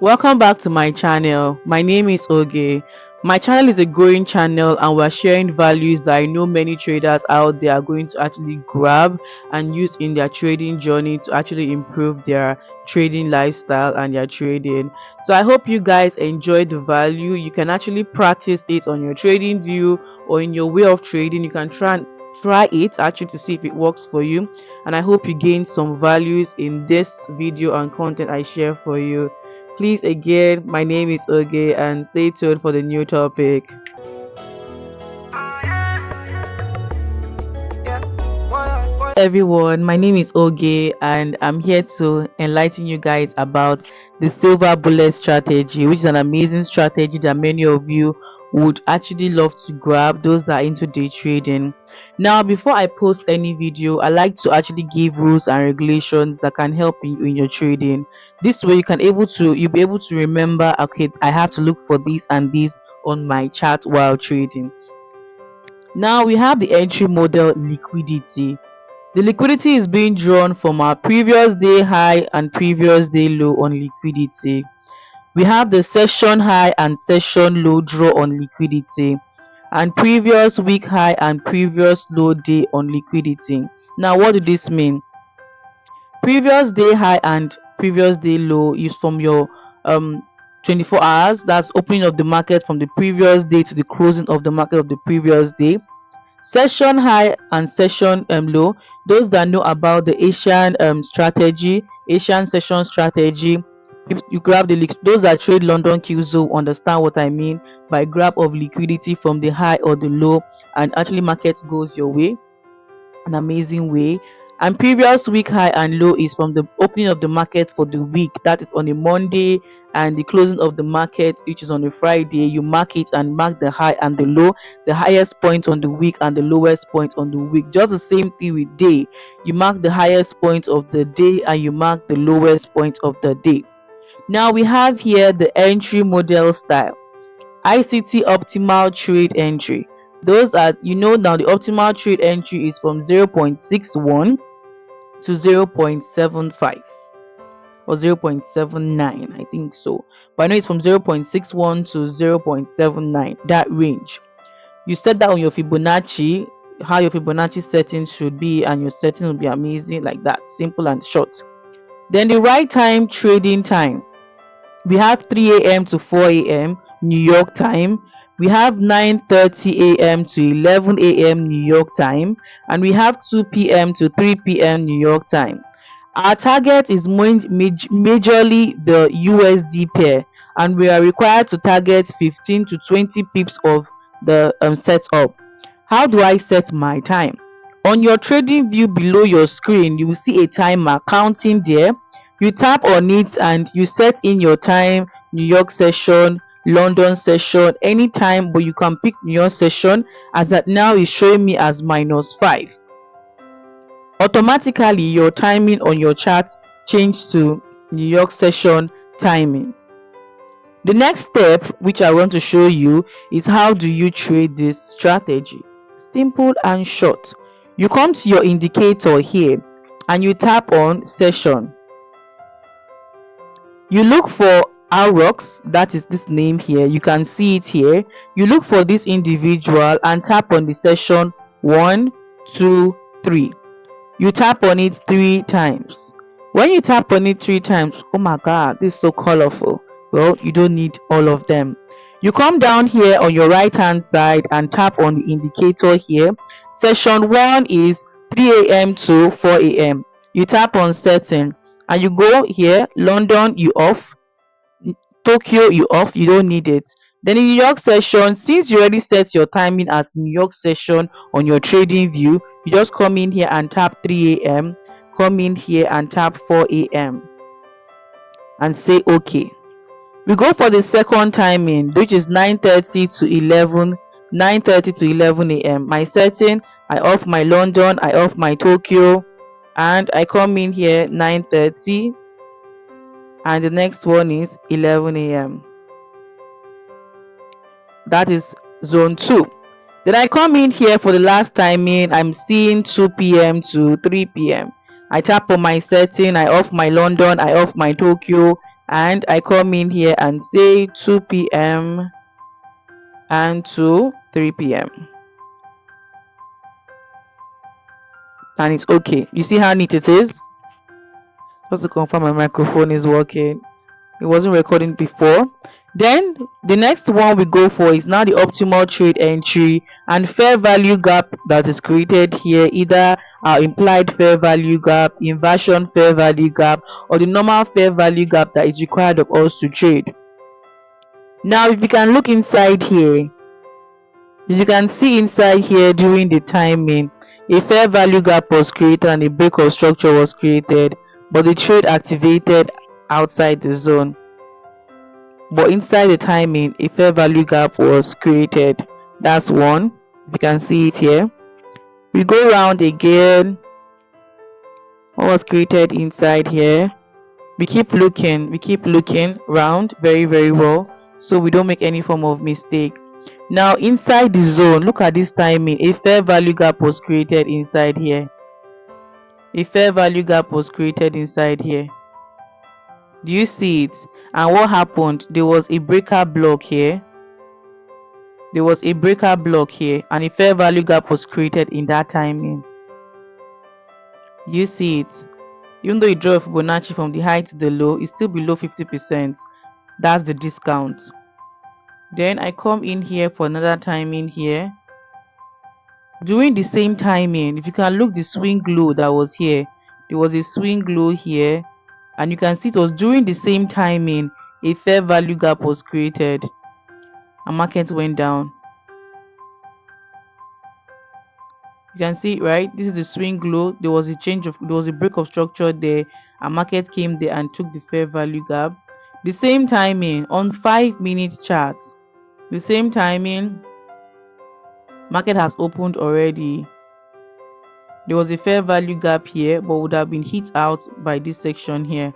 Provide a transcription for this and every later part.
Welcome back to my channel. My name is Oge. My channel is a growing channel and we're sharing values that I know many traders out there are going to actually grab and use in their trading journey to actually improve their trading lifestyle and their trading. So I hope you guys enjoy the value. You can actually practice it on your trading view or in your way of trading. You can try it actually to see if it works for you, and I hope you gain some values in this video and content I share for you. Please, again, my name is Oge and stay tuned for the new topic. Everyone, my name is Oge and I'm here to enlighten you guys about the Silver Bullet Strategy, which is an amazing strategy that many of you would actually love to grab, those that are into day trading. Now, before I post any video, I like to actually give rules and regulations that can help you in your trading. This way you'll be able to remember, okay, I have to look for this and this on my chart while trading. Now we have the entry model liquidity. The liquidity is being drawn from our previous day high and previous day low on liquidity. We have the session high and session low draw on liquidity, and previous week high and previous low day on liquidity. Now, what do this mean? Previous day high and previous day low is from your um 24 hours. That's opening of the market from the previous day to the closing of the market of the previous day. Session high and session low, those that know about the Asian strategy, Asian session strategy, if you grab those that trade London QZO understand what I mean by grab of liquidity from the high or the low, and actually market goes your way, an amazing way. And previous week high and low is from the opening of the market for the week, that is on a Monday, and the closing of the market, which is on a Friday. You mark it and mark the high and the low, the highest point on the week and the lowest point on the week. Just the same thing with day. You mark the highest point of the day and you mark the lowest point of the day. Now we have here the entry model style. ICT optimal trade entry. Those are, now the optimal trade entry is from 0.61 to 0.75 or 0.79, I think so. But I know it's from 0.61 to 0.79, that range. You set that on your Fibonacci, how your Fibonacci settings should be, and your setting will be amazing like that, simple and short. Then the right time trading time, we have 3 a.m. to 4 a.m. New York time. We have 9:30 a.m. to 11 a.m. New York time, and we have 2 p.m. to 3 p.m. New York time. Our target is majorly the USD pair, and we are required to target 15 to 20 pips of the setup. How do I set my time? On your trading view below your screen, you will see a timer counting there. You tap on it and you set in your time, New York session, London session, anytime, but you can pick New York session, as at now is showing me as -5. Automatically your timing on your chart changed to New York session timing. The next step which I want to show you is how do you trade this strategy. Simple and short. You come to your indicator here and you tap on session. You look for rocks, that is this name here, you can see it here. You look for this individual and tap on the session 1, 2, 3. You tap on it 3 times. When you tap on it 3 times, oh my god, this is so colorful. Well, you don't need all of them. You come down here on your right hand side and tap on the indicator here. Session 1 is 3 a.m. to 4 a.m. You tap on setting and you go here. London you off, Tokyo you off, you don't need it. Then in New York session, since you already set your timing as New York session on your trading view, you just come in here and tap 3 a.m. Come in here and tap 4 a.m. and say okay. We go for the second timing, which is 9:30 to 11, 9:30 to 11 a.m. My setting, I off my London, I off my Tokyo, and I come in here 9:30, and the next one is 11 a.m. That is zone 2. Then I come in here for the last timing. I'm seeing 2 p.m. to 3 p.m. I tap on my setting, I off my London, I off my Tokyo, and I come in here and say 2 p.m. and to 3 p.m. and it's okay. You see how neat it is? Just to confirm my microphone is working. It wasn't recording before. Then the next one we go for is now the optimal trade entry and fair value gap that is created here, either our implied fair value gap, inversion fair value gap, or the normal fair value gap that is required of us to trade. Now if you can look inside here, you can see inside here during the timing, a fair value gap was created and a break of structure was created, but the trade activated outside the zone. But inside the timing, a fair value gap was created. That's one. You can see it here. We go around again. What was created inside here? We keep looking round very well, so we don't make any form of mistake. Now inside the zone, look at this timing. A fair value gap was created inside here. A fair value gap was created inside here. Do you see it? And what happened? There was a breaker block here. There was a breaker block here, and a fair value gap was created in that timing. Do you see it? Even though you draw a Fibonacci from the high to the low, it's still below 50%. That's the discount. Then I come in here for another timing here. During the same timing, if you can look, the swing low that was here, there was a swing low here, and you can see it was during the same timing a fair value gap was created and market went down. You can see, right? This is the swing low. There was a break of structure there, and market came there and took the fair value gap. The same timing on 5 minute chart, the same timing, market has opened already. There was a fair value gap here, but would have been hit out by this section here.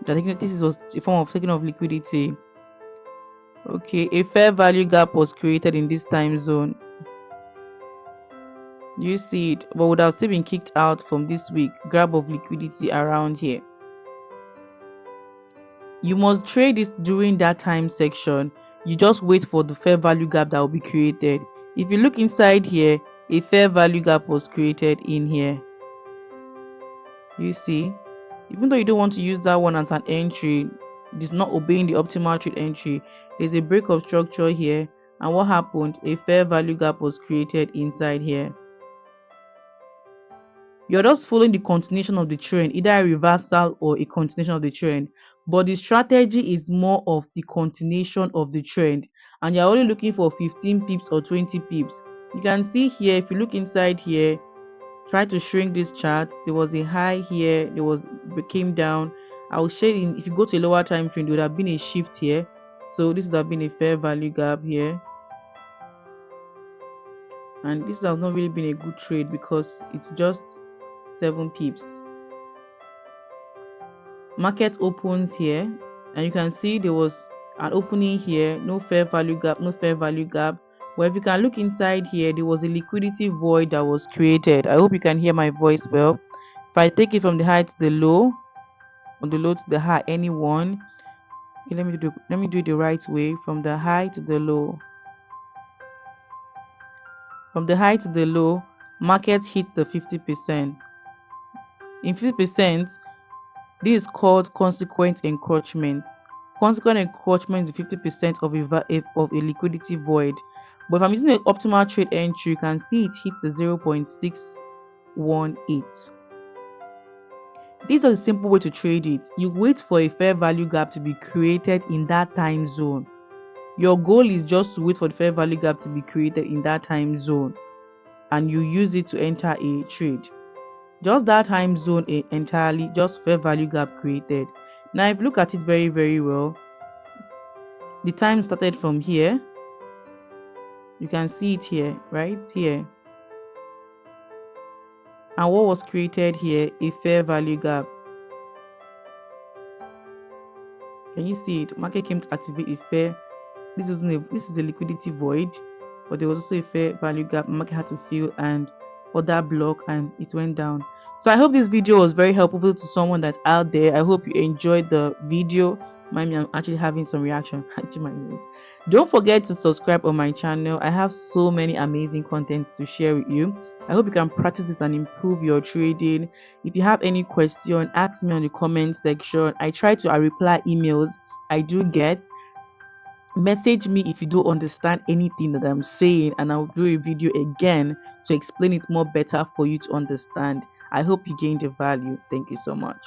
I think this was a form of taking of liquidity. Okay, a fair value gap was created in this time zone. You see it, but would have still been kicked out from this week grab of liquidity around here. You must trade this during that time section. You just wait for the fair value gap that will be created. If you look inside here, a fair value gap was created in here. You see, even though you don't want to use that one as an entry, it's not obeying the optimal trade entry. There's a break of structure here, and what happened? A fair value gap was created inside here. You're just following the continuation of the trend, either a reversal or a continuation of the trend, but the strategy is more of the continuation of the trend, and you're only looking for 15 pips or 20 pips. You can see here, if you look inside here, try to shrink this chart. There was a high here, it came down. I will shade in. If you go to a lower time frame, there would have been a shift here, so this would have been a fair value gap here, and this has not really been a good trade because it's just 7 pips. Market opens here, and you can see there was an opening here, no fair value gap, no fair value gap. But if you can look inside here, there was a liquidity void that was created. I hope you can hear my voice well. If I take it from the high to the low, from the low to the high, any one. Okay, let me do it the right way. From the high to the low, from the high to the low, market hit the 50%. In 50%, this is called consequent encroachment. Consequent encroachment is 50% of a liquidity void. But if I'm using the optimal trade entry, you can see it hit the 0.618. This is a simple way to trade it. You wait for a fair value gap to be created in that time zone. Your goal is just to wait for the fair value gap to be created in that time zone, and you use it to enter a trade. Just that time zone entirely, just fair value gap created. Now if you look at it very well, the time started from here. You can see it here, right here. And what was created here? A fair value gap. Can you see it? Market came to activate a fair. This is a liquidity void, but there was also a fair value gap. Market had to fill and other block, and it went down. So I hope this video was very helpful to someone that's out there. I hope you enjoyed the video. Mind me, I'm actually having some reaction to my nose. Don't forget to subscribe on my channel. I have so many amazing contents to share with you. I hope you can practice this and improve your trading. If you have any question, ask me on the comment section. I try to reply emails I do get. Message me if you don't understand anything that I'm saying, and I'll do a video again to explain it more better for you to understand. I hope you gained the value. Thank you so much.